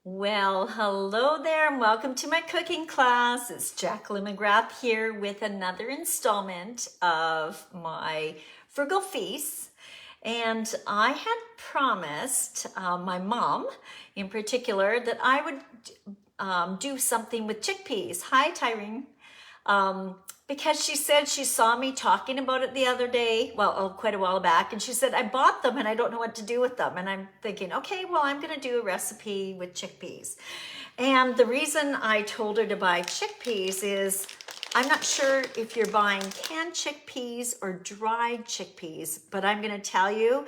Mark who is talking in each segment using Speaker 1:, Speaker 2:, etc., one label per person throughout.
Speaker 1: Well, hello there and welcome to my cooking class. It's Jacqueline McGrath here with another installment of my frugal feasts. And I had promised my mom in particular that I would do something with chickpeas. Hi, Tyrene. Because she said she saw me talking about it the other day, quite a while back, and she said, I bought them and I don't know what to do with them. And I'm thinking, okay, well, I'm going to do a recipe with chickpeas. And the reason I told her to buy chickpeas is I'm not sure if you're buying canned chickpeas or dried chickpeas, but I'm going to tell you,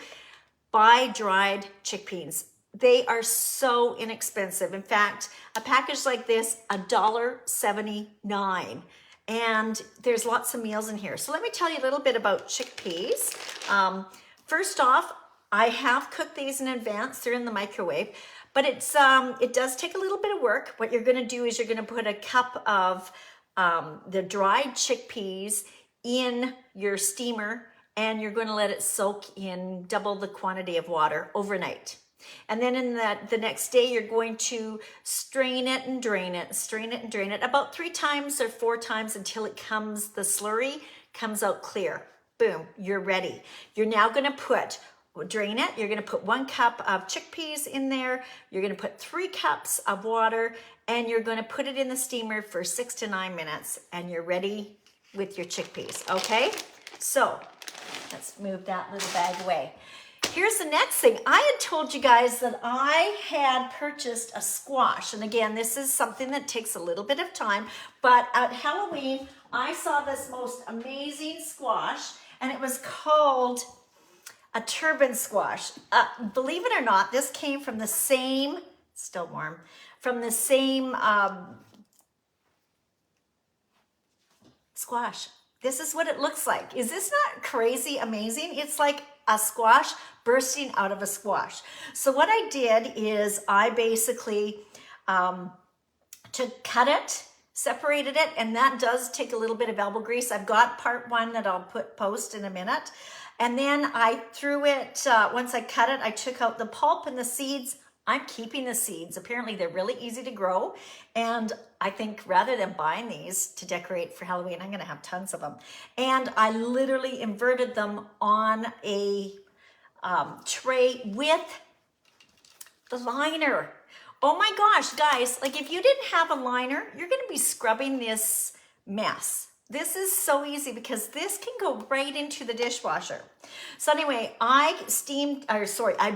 Speaker 1: buy dried chickpeas. They are so inexpensive. In fact, a package like this, $1.79. And there's lots of meals in here. So let me tell you a little bit about chickpeas. First off, I have cooked these in advance. They're in the microwave, but it does take a little bit of work. What you're gonna do is you're gonna put a cup of the dried chickpeas in your steamer, and you're going to let it soak in double the quantity of water overnight. And then in the next day, you're going to strain it and drain it, strain it and drain it about 3 times or 4 times until the slurry comes out clear. Boom, you're ready. You're now going to drain it. You're going to put 1 cup of chickpeas in there. You're going to put 3 cups of water, and you're going to put it in the steamer for 6 to 9 minutes, and you're ready with your chickpeas. Okay, so let's move that little bag away. Here's the next thing. I had told you guys that I had purchased a squash. And again, this is something that takes a little bit of time. But at Halloween, I saw this most amazing squash, and it was called a turban squash. Believe it or not, this came from the same, still warm, from the same squash. This is what it looks like. Is this not crazy amazing? It's like a squash bursting out of a squash. So what I did is I basically cut it, separated it, and that does take a little bit of elbow grease. I've got part 1 that I'll post in a minute. And then I threw it, once I cut it, I took out the pulp and the seeds. I'm keeping the seeds. Apparently they're really easy to grow. And I think rather than buying these to decorate for Halloween, I'm gonna have tons of them. And I literally inverted them on a tray with the liner. Oh my gosh, guys, like if you didn't have a liner, you're gonna be scrubbing this mess. This is so easy because this can go right into the dishwasher. So anyway, I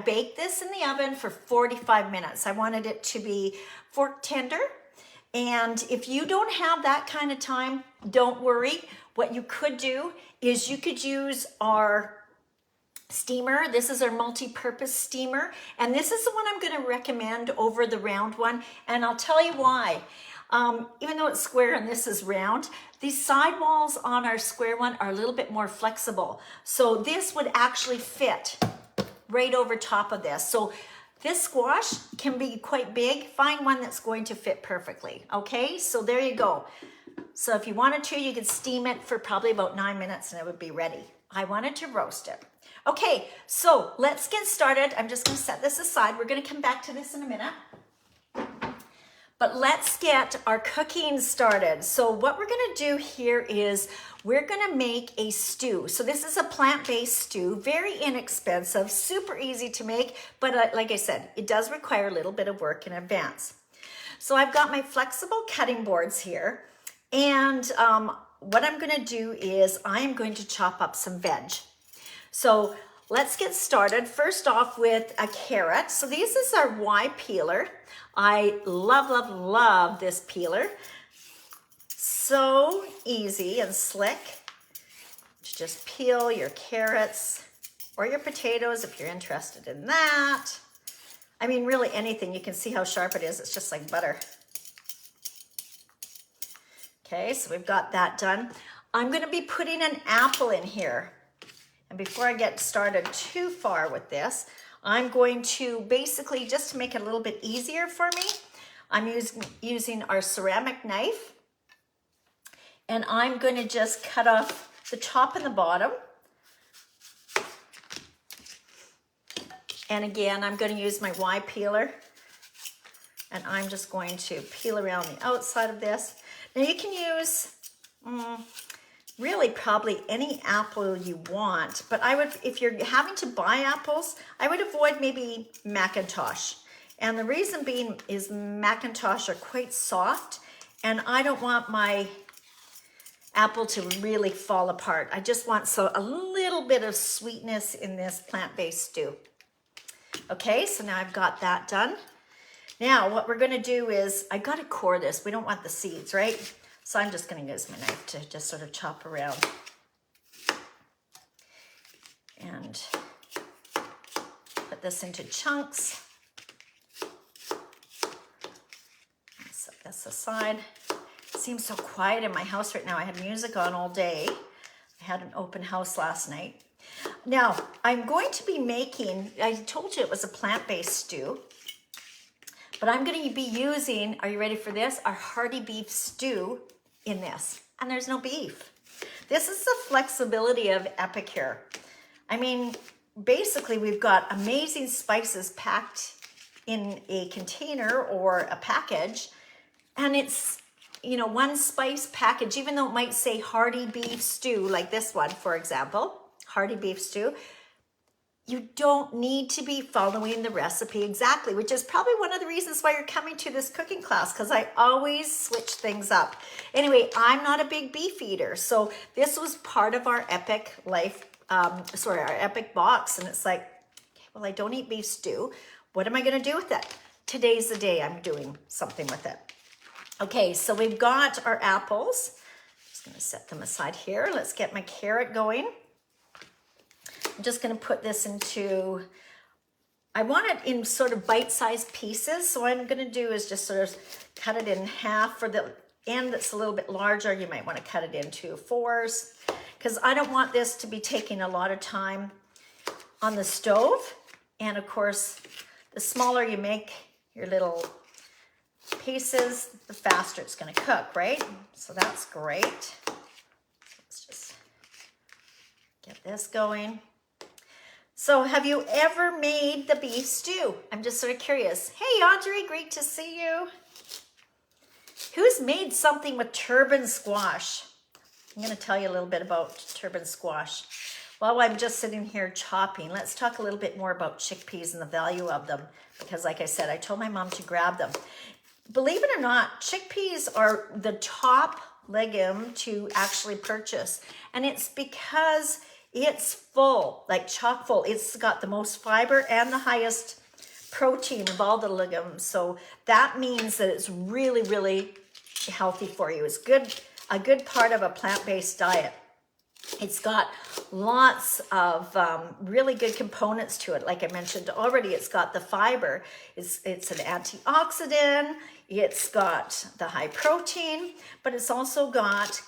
Speaker 1: baked this in the oven for 45 minutes. I wanted it to be fork tender. And if you don't have that kind of time, don't worry. What you could do is you could use our steamer. This is our multi-purpose steamer. And this is the one I'm going to recommend over the round one. And I'll tell you why. Even though it's square and this is round, these side walls on our square one are a little bit more flexible. So this would actually fit right over top of this. So this squash can be quite big. Find one that's going to fit perfectly. Okay, so there you go. So if you wanted to, you could steam it for probably about 9 minutes and it would be ready. I wanted to roast it. Okay, so let's get started. I'm just going to set this aside. We're going to come back to this in a minute. But let's get our cooking started. So what we're gonna do here is we're gonna make a stew. So this is a plant-based stew, very inexpensive, super easy to make, but like I said, it does require a little bit of work in advance. So I've got my flexible cutting boards here, and what I'm gonna do is I am going to chop up some veg. So let's get started. First off with a carrot. So this is our Y peeler. I love, love, love this peeler. So easy and slick to just peel your carrots or your potatoes if you're interested in that. I mean, really anything. You can see how sharp it is. It's just like butter. Okay, so we've got that done. I'm going to be putting an apple in here. And before I get started too far with this, I'm going to basically, just to make it a little bit easier for me, I'm using our ceramic knife. And I'm going to just cut off the top and the bottom. And again, I'm going to use my Y peeler And I'm just going to peel around the outside of this. Now you can use really probably any apple you want, but I would, if you're having to buy apples, I would avoid maybe Macintosh. And the reason being is Macintosh are quite soft, and I don't want my apple to really fall apart. I just want a little bit of sweetness in this plant-based stew. Okay, so now I've got that done. Now what we're gonna do is, I gotta core this. We don't want the seeds, right? So I'm just gonna use my knife to just sort of chop around. And put this into chunks. Set this aside. It seems so quiet in my house right now. I had music on all day. I had an open house last night. Now, I'm going to be making, I told you it was a plant-based stew, but I'm going to be using, are you ready for this? Our hearty beef stew in this. And there's no beef. This is the flexibility of Epicure. I mean, basically we've got amazing spices packed in a container or a package, and it's, you know, one spice package, even though it might say hearty beef stew, like this one, for example, hearty beef stew, you don't need to be following the recipe exactly, which is probably one of the reasons why you're coming to this cooking class, because I always switch things up. Anyway, I'm not a big beef eater, so this was part of our Epic Life, our Epic box, and it's like, okay, well, I don't eat beef stew. What am I gonna do with it? Today's the day I'm doing something with it. Okay, so we've got our apples. Just gonna set them aside here. Let's get my carrot going. I'm just gonna put this into, I want it in sort of bite-sized pieces. So what I'm gonna do is just sort of cut it in half. For the end that's a little bit larger, you might wanna cut it into fours, because I don't want this to be taking a lot of time on the stove. And of course, the smaller you make your little pieces, the faster it's going to cook, right? So that's great. Let's just get this going. So have you ever made the beef stew? I'm just sort of curious. Hey, Audrey, great to see you. Who's made something with turban squash? I'm going to tell you a little bit about turban squash. While I'm just sitting here chopping, let's talk a little bit more about chickpeas and the value of them. Because like I said, I told my mom to grab them. Believe it or not, chickpeas are the top legume to actually purchase. And it's because it's full, like chock full. It's got the most fiber and the highest protein of all the legumes. So that means that it's really, really healthy for you. It's good, a good part of a plant-based diet. It's got lots of really good components to it. Like I mentioned already, it's got the fiber. It's an antioxidant. It's got the high protein, but it's also got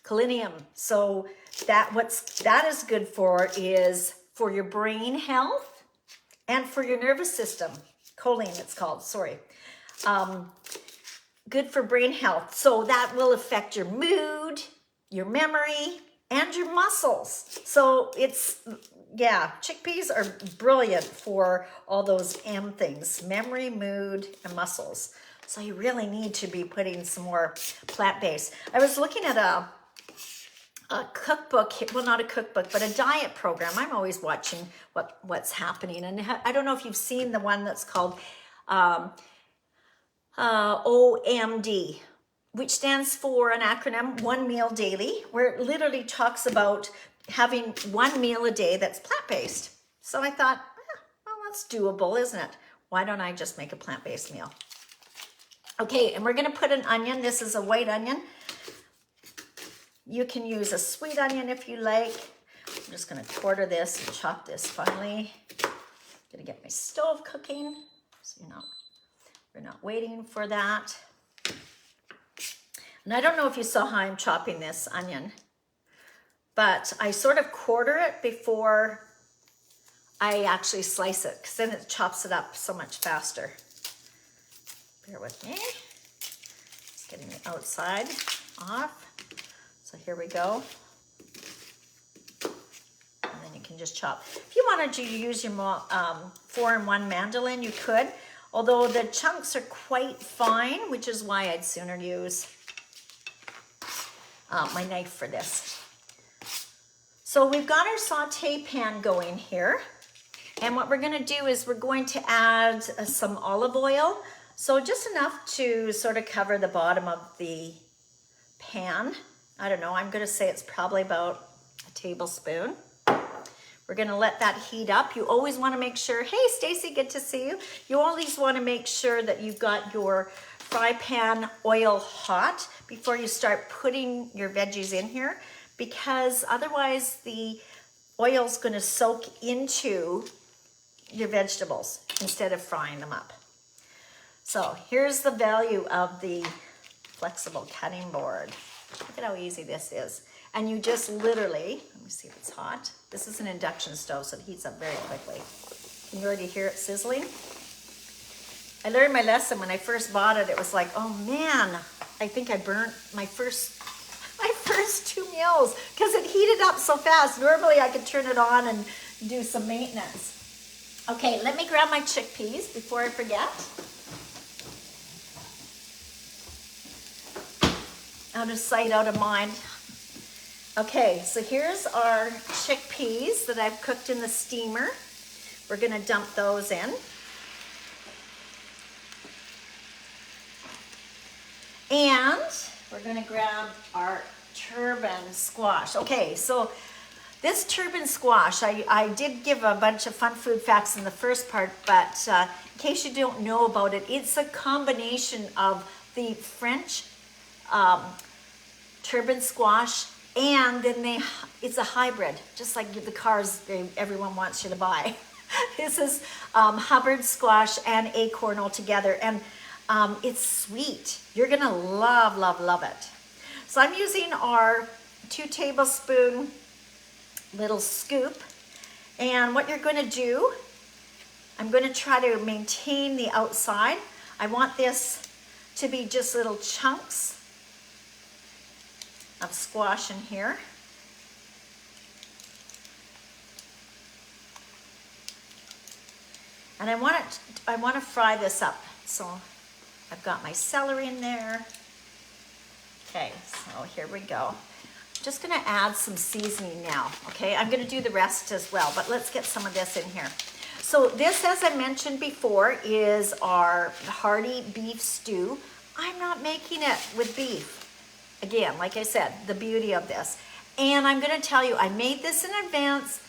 Speaker 1: selenium. So that is good for is for your brain health and for your nervous system. Choline, it's called. Sorry. Good for brain health. So that will affect your mood, your memory, and your muscles. So it's, yeah, chickpeas are brilliant for all those M things, memory, mood, and muscles. So you really need to be putting some more plant-based. I was looking at a cookbook, well, not a cookbook, but a diet program. I'm always watching what's happening. And I don't know if you've seen the one that's called OMD, which stands for an acronym, One Meal Daily, where it literally talks about having one meal a day that's plant-based. So I thought, well, that's doable, isn't it? Why don't I just make a plant-based meal? Okay, and we're gonna put an onion. This is a white onion. You can use a sweet onion if you like. I'm just gonna quarter this and chop this finely. Gonna get my stove cooking, so we're not waiting for that. And I don't know if you saw how I'm chopping this onion, but I sort of quarter it before I actually slice it, because then it chops it up so much faster. Bear with me. Just getting the outside off. So here we go. And then you can just chop. If you wanted to use your 4-in-1 mandolin, you could. Although the chunks are quite fine, which is why I'd sooner use my knife for this. So we've got our saute pan going here. And what we're gonna do is we're going to add some olive oil. So just enough to sort of cover the bottom of the pan. I don't know, I'm gonna say it's probably about a tablespoon. We're gonna let that heat up. You always wanna make sure, hey Stacy, good to see you. You always wanna make sure that you've got your fry pan oil hot before you start putting your veggies in here, because otherwise the oil's gonna soak into your vegetables instead of frying them up. So here's the value of the flexible cutting board. Look at how easy this is. And you just literally, let me see if it's hot. This is an induction stove, so it heats up very quickly. Can you already hear it sizzling? I learned my lesson when I first bought it. It was like, oh man, I think I burnt my first 2 meals because it heated up so fast. Normally I could turn it on and do some maintenance. Okay, let me grab my chickpeas before I forget. Out of sight, out of mind. Okay, so here's our chickpeas that I've cooked in the steamer. We're gonna dump those in. And we're gonna grab our turban squash. Okay, so this turban squash, I did give a bunch of fun food facts in the first part, but in case you don't know about it, it's a combination of the French turban squash, and then it's a hybrid, just like the cars everyone wants you to buy. This is Hubbard squash and acorn all together, and it's sweet. You're gonna love, love, love it. So I'm using our 2 tablespoon little scoop, and what you're gonna do, I'm gonna try to maintain the outside. I want this to be just little chunks of squash in here. And I want to fry this up. So I've got my celery in there. Okay, so here we go. Just gonna add some seasoning now, okay? I'm gonna do the rest as well, but let's get some of this in here. So this, as I mentioned before, is our hearty beef stew. I'm not making it with beef. Again, like I said, the beauty of this. And I'm gonna tell you, I made this in advance.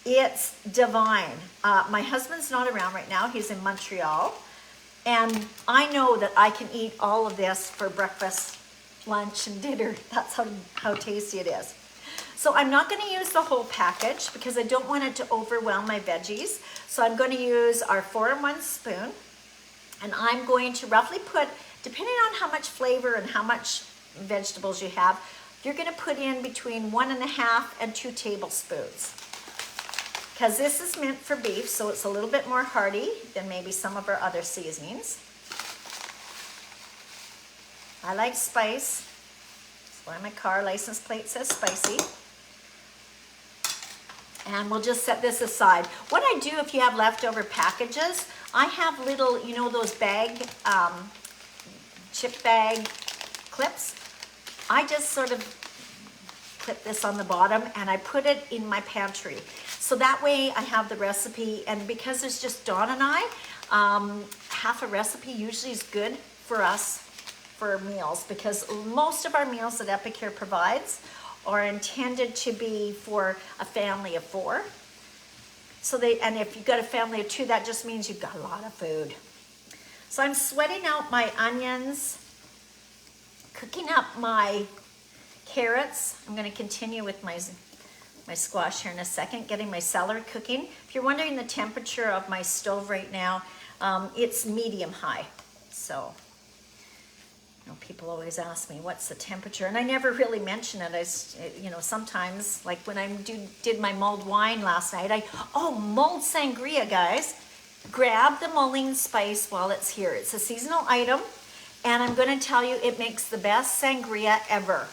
Speaker 1: It's divine. My husband's not around right now. He's in Montreal. And I know that I can eat all of this for breakfast, lunch, and dinner. That's how tasty it is. So I'm not gonna use the whole package because I don't want it to overwhelm my veggies. So I'm gonna use our 4-in-1 spoon. And I'm going to roughly put, depending on how much flavor and how much vegetables you have, you're gonna put in between 1.5 and 2 tablespoons. Because this is meant for beef, so it's a little bit more hearty than maybe some of our other seasonings. I like spice. That's why my car license plate says spicy. And we'll just set this aside. What I do if you have leftover packages, I have little, you know, those chip bag clips. I just sort of clip this on the bottom and I put it in my pantry. So that way I have the recipe, and because there's just Dawn and I, half a recipe usually is good for us for meals, because most of our meals that Epicure provides are intended to be for a family of 4. So and if you've got a family of 2, that just means you've got a lot of food. So I'm sweating out my onions, cooking up my carrots. I'm going to continue with my squash here in a second, getting my celery cooking. If you're wondering the temperature of my stove right now, it's medium high. So, you know, people always ask me, what's the temperature? And I never really mention it. You know, sometimes, like when I did my mulled wine last night, mulled sangria, guys. Grab the mulling spice while it's here. It's a seasonal item, and I'm going to tell you, it makes the best sangria ever.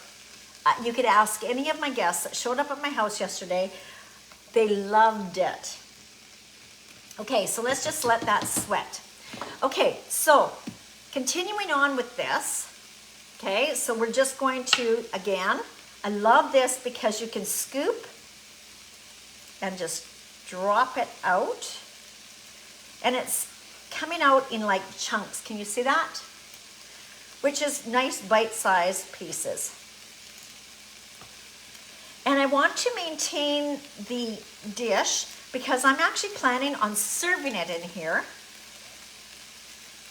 Speaker 1: You could ask any of my guests that showed up at my house yesterday. They loved it. Okay, so let's just let that sweat. Okay, so continuing on with this. Okay, so we're just going to, again, I love this because you can scoop and just drop it out. And it's coming out in like chunks. Can you see that? Which is nice bite-sized pieces. And I want to maintain the dish because I'm actually planning on serving it in here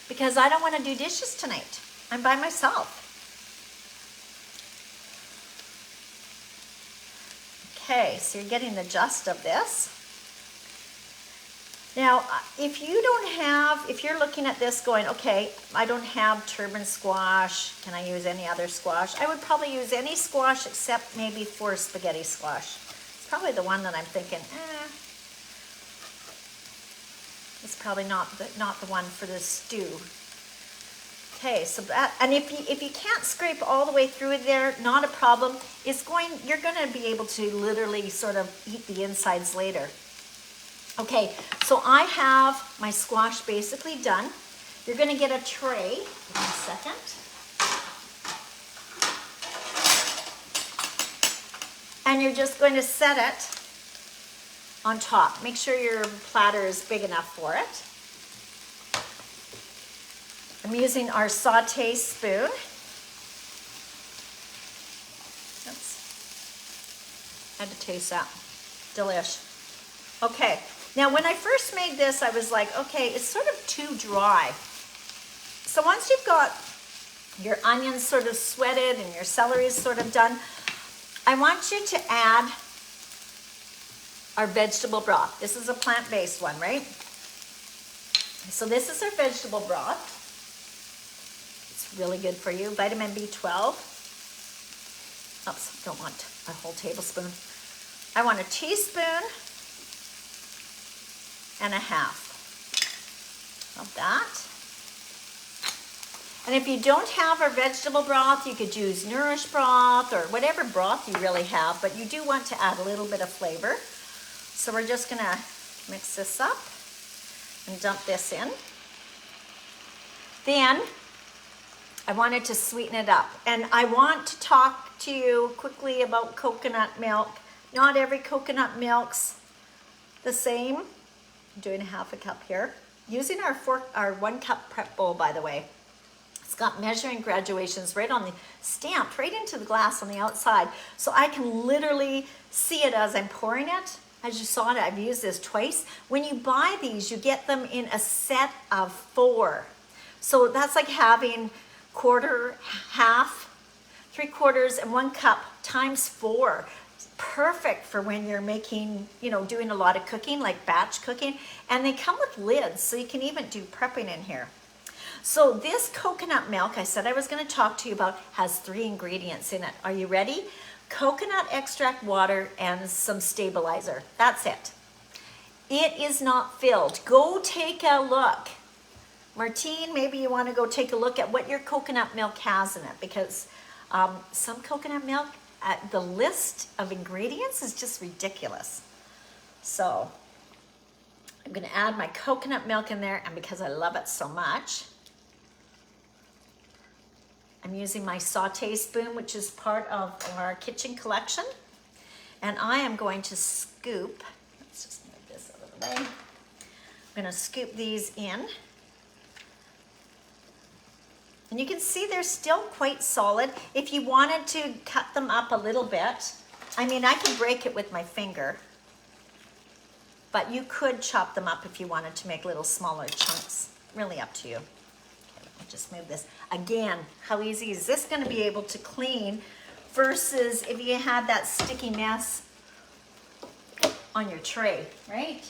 Speaker 1: because I don't want to do dishes tonight. I'm by myself. Okay, so you're getting the gist of this. Now, if you're looking at this going, okay, I don't have turban squash, can I use any other squash? I would probably use any squash except maybe for spaghetti squash. It's probably the one that I'm thinking, it's probably not the one for the stew. Okay, so that, and if you can't scrape all the way through there, not a problem. You're going to be able to literally sort of eat the insides later. Okay, so I have my squash basically done. You're going to get a tray. Give me a second. And you're just going to set it on top. Make sure your platter is big enough for it. I'm using our sauté spoon. Oops. Had to taste that. Delish. Okay. Now, when I first made this, I was like, okay, it's sort of too dry. So once you've got your onions sort of sweated and your celery is sort of done, I want you to add our vegetable broth. This is a plant-based one, right? So this is our vegetable broth. It's really good for you. Vitamin B12. Oops, don't want a whole tablespoon. I want a teaspoon and a half of that. And if you don't have our vegetable broth, you could use Nourish broth or whatever broth you really have, but you do want to add a little bit of flavor. So we're just gonna mix this up and dump this in. Then I wanted to sweeten it up. And I want to talk to you quickly about coconut milk. Not every coconut milk's the same. I'm doing half a cup here. Using our 1 cup prep bowl, by the way. It's got measuring graduations right on the stamped right into the glass on the outside. So I can literally see it as I'm pouring it. As you saw it, I've used this twice. When you buy these, you get them in a set of 4. So that's like having quarter, half, 3/4, and 1 cup times 4. Perfect for when you're making, doing a lot of cooking, like batch cooking. And they come with lids, so you can even do prepping in here. So this coconut milk, I said I was going to talk to you about, has 3 ingredients in it. Are you ready? Coconut extract, water, and some stabilizer. That's it. It is not filled. Go take a look. Martine, maybe you want to go take a look at what your coconut milk has in it, because some coconut milk, the list of ingredients is just ridiculous. So I'm going to add my coconut milk in there, and because I love it so much, I'm using my sauté spoon, which is part of our kitchen collection, and I am going to scoop. Let's just move this out of the way. I'm going to scoop these in. And you can see they're still quite solid. If you wanted to cut them up a little bit, I mean, I can break it with my finger, but you could chop them up if you wanted to make little smaller chunks. Really up to you. Okay, let me just move this. Again, how easy is this going to be able to clean versus if you had that sticky mess on your tray, right?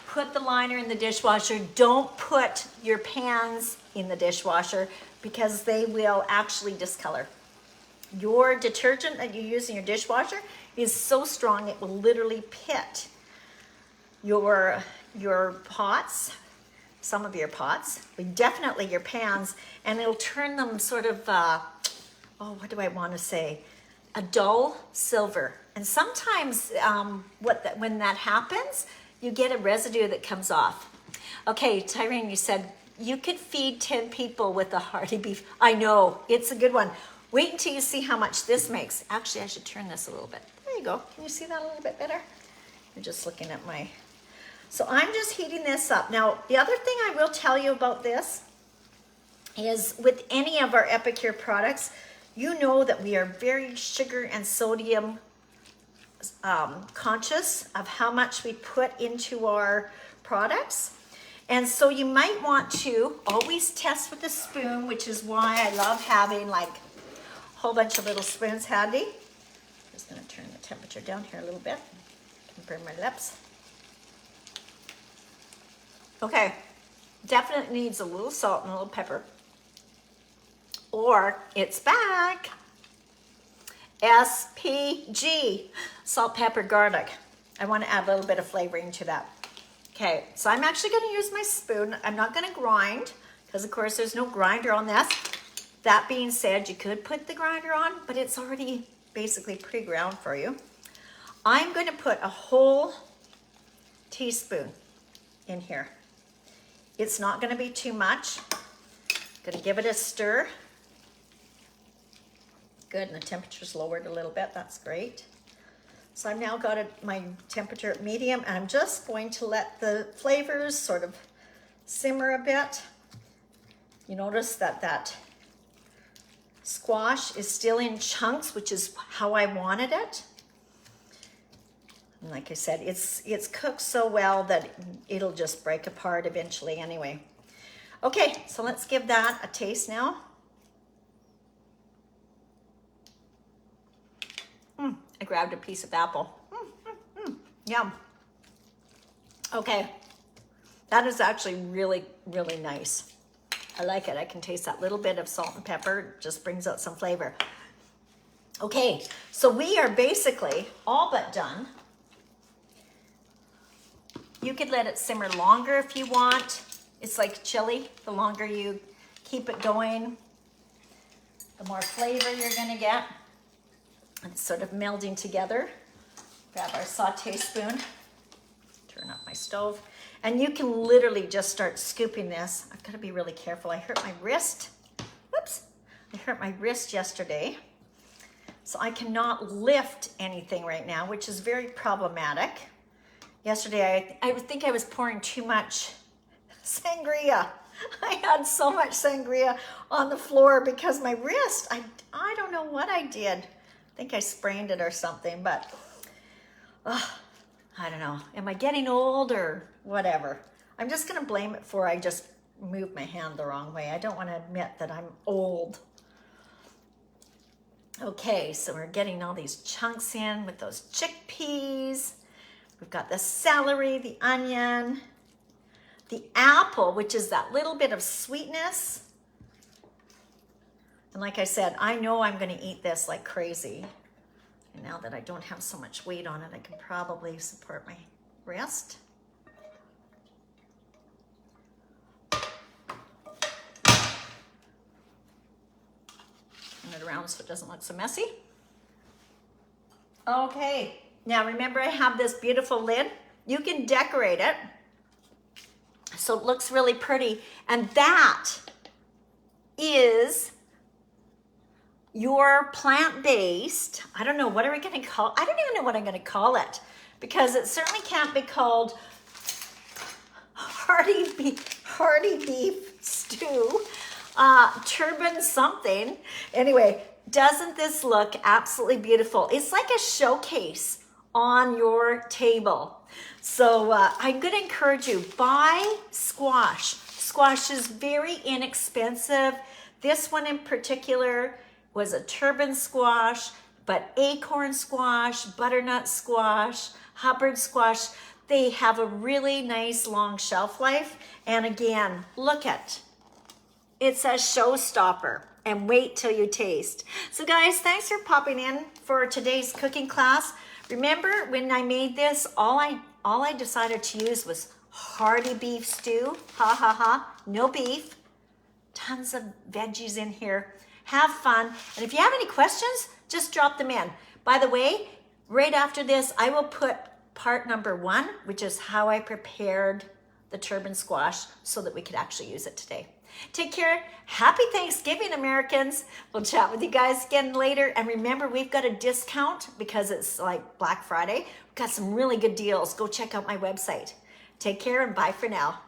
Speaker 1: Put the liner in the dishwasher. Don't put your pans in the dishwasher because they will actually discolor. Your detergent that you use in your dishwasher is so strong it will literally pit your pots, some of your pots, but definitely your pans, and it'll turn them sort of, what do I want to say? A dull silver. And sometimes when that happens, you get a residue that comes off. Okay, Tyrene, you said you could feed 10 people with a hearty beef. I know, it's a good one. Wait until you see how much this makes. Actually, I should turn this a little bit. There you go. Can you see that a little bit better? You're just looking at my... So I'm just heating this up. Now, the other thing I will tell you about this is with any of our Epicure products, you know that we are very sugar and sodium conscious of how much we put into our products. And so you might want to always test with a spoon, which is why I love having like a whole bunch of little spoons handy. I'm just going to turn the temperature down here a little bit. Can burn my lips. Okay, definitely needs a little salt and a little pepper. Or it's back. SPG, salt, pepper, garlic. I want to add a little bit of flavoring to that. Okay, so I'm actually going to use my spoon. I'm not going to grind because, of course, there's no grinder on this. That being said, you could put the grinder on, but it's already basically pre-ground for you. I'm going to put a whole teaspoon in here. It's not going to be too much. Going to give it a stir. Good, and the temperature's lowered a little bit. That's great. So I've now got my temperature at medium, and I'm just going to let the flavors sort of simmer a bit. You notice that that squash is still in chunks, which is how I wanted it. And like I said, it's cooked so well that it'll just break apart eventually anyway. Okay, so let's give that a taste now. I grabbed a piece of apple. Yum. Okay, that is actually really, really nice. I like it. I can taste that little bit of salt and pepper. It just brings out some flavor. Okay, so we are basically all but done. You could let it simmer longer if you want. It's like chili. The longer you keep it going, the more flavor you're gonna get. It's sort of melding together. Grab our saute spoon, turn up my stove, and you can literally just start scooping this. I've got to be really careful. I hurt my wrist. Whoops. I hurt my wrist yesterday. So I cannot lift anything right now, which is very problematic. Yesterday, I think I was pouring too much sangria. I had so much sangria on the floor because my wrist, I don't know what I did. I think I sprained it or something, but I don't know. Am I getting old or whatever? I'm just going to blame it for I just moved my hand the wrong way. I don't want to admit that I'm old. Okay, so we're getting all these chunks in with those chickpeas. We've got the celery, the onion, the apple, which is that little bit of sweetness. And like I said, I know I'm going to eat this like crazy. And now that I don't have so much weight on it, I can probably support my wrist. Turn it around so it doesn't look so messy. Okay, now remember I have this beautiful lid. You can decorate it so it looks really pretty. And that is your plant-based, I don't know, what are we gonna call, I don't even know what I'm gonna call it, because it certainly can't be called hearty beef stew, turban something. Anyway, doesn't this look absolutely beautiful? It's like a showcase on your table. So I'm gonna encourage you, buy squash. Squash is very inexpensive. This one in particular was a turban squash, but acorn squash, butternut squash, Hubbard squash, they have a really nice long shelf life. And again, look at, it's a showstopper, and wait till you taste. So guys, thanks for popping in for today's cooking class. Remember when I made this, all I decided to use was hearty beef stew, ha ha ha, no beef, tons of veggies in here. Have fun. And if you have any questions, just drop them in. By the way, right after this, I will put part number 1, which is how I prepared the turban squash so that we could actually use it today. Take care. Happy Thanksgiving, Americans. We'll chat with you guys again later. And remember, we've got a discount because it's like Black Friday. We've got some really good deals. Go check out my website. Take care and bye for now.